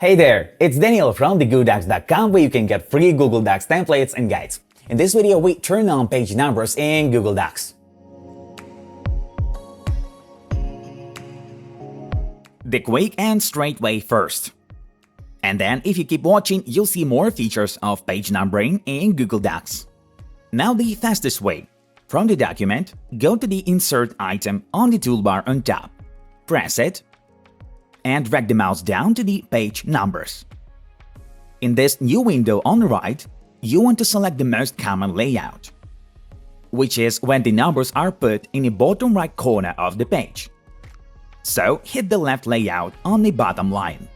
Hey there, it's Daniel from TheGoodocs.com where you can get free Google Docs templates and guides. In this video, we turn on page numbers in Google Docs. The quick and straight way first. And then if you keep watching, you'll see more features of page numbering in Google Docs. Now the fastest way. From the document, go to the Insert item on the toolbar on top. Press it, and drag the mouse down to the page numbers. In this new window on the right, you want to select the most common layout, which is when the numbers are put in the bottom right corner of the page. So hit the left layout on the bottom line.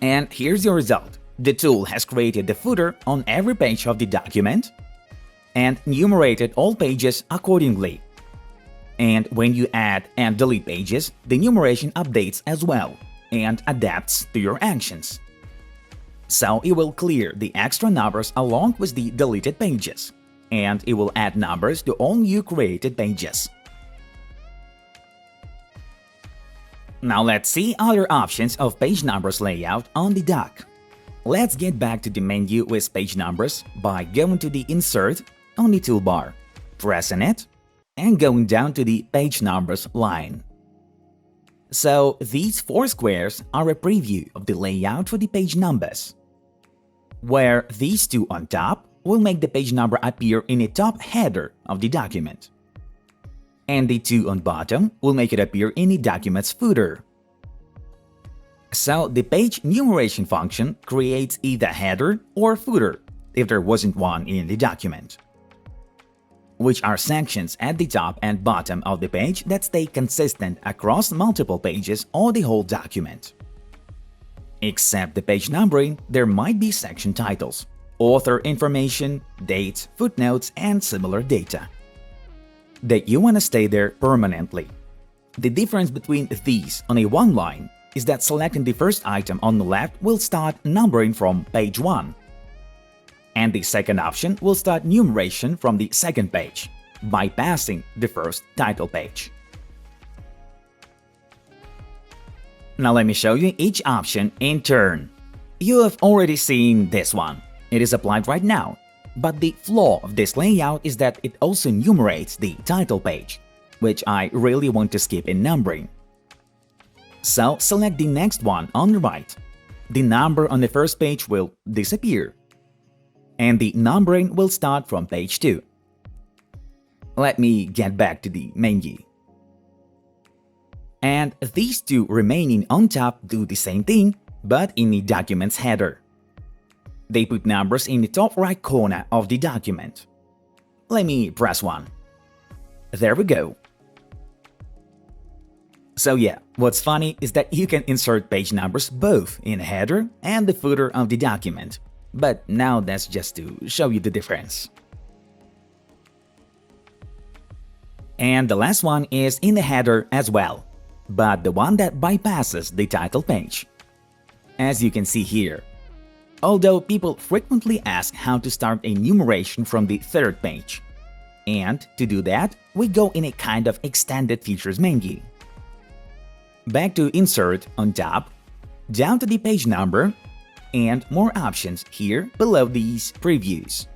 And here's your result. The tool has created the footer on every page of the document and numerated all pages accordingly. And when you add and delete pages, the numeration updates as well and adapts to your actions. So it will clear the extra numbers along with the deleted pages, and it will add numbers to all new created pages. Now let's see other options of page numbers layout on the doc. Let's get back to the menu with page numbers by going to the Insert on the toolbar, pressing it, and going down to the page numbers line. So these four squares are a preview of the layout for the page numbers, where these two on top will make the page number appear in the top header of the document, and the two on bottom will make it appear in the document's footer. So the page numeration function creates either header or footer if there wasn't one in the document, which are sections at the top and bottom of the page that stay consistent across multiple pages or the whole document. Except the page numbering, there might be section titles, author information, dates, footnotes, and similar data that you want to stay there permanently. The difference between these on a one line is that selecting the first item on the left will start numbering from page 1. And the second option will start numeration from the second page, bypassing the first title page. Now let me show you each option in turn. You have already seen this one. It is applied right now. But the flaw of this layout is that it also numerates the title page, which I really want to skip in numbering. So select the next one on the right. The number on the first page will disappear, and the numbering will start from page 2. Let me get back to the menu. And these two remaining on top do the same thing, but in the document's header. They put numbers in the top right corner of the document. Let me press 1. There we go. So yeah, what's funny is that you can insert page numbers both in the header and the footer of the document. But now that's just to show you the difference. And the last one is in the header as well, but the one that bypasses the title page. As you can see here, although people frequently ask how to start a numeration from the third page. And to do that, we go in a kind of extended features menu. Back to Insert on top, down to the page number, and more options here below these previews.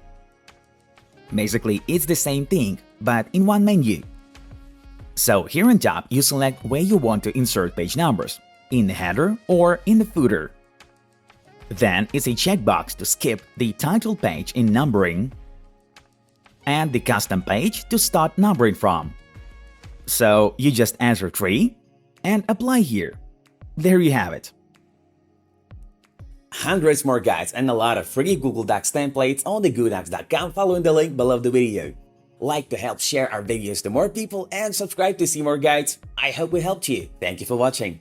Basically, it's the same thing, but in one menu. So here on top, you select where you want to insert page numbers, in the header or in the footer. Then it's a checkbox to skip the title page in numbering and the custom page to start numbering from. So you just enter 3 and apply here. There you have it. Hundreds more guides and a lot of free Google Docs templates on TheGoodocs.com following the link below the video. Like to help share our videos to more people and subscribe to see more guides. I hope we helped you. Thank you for watching.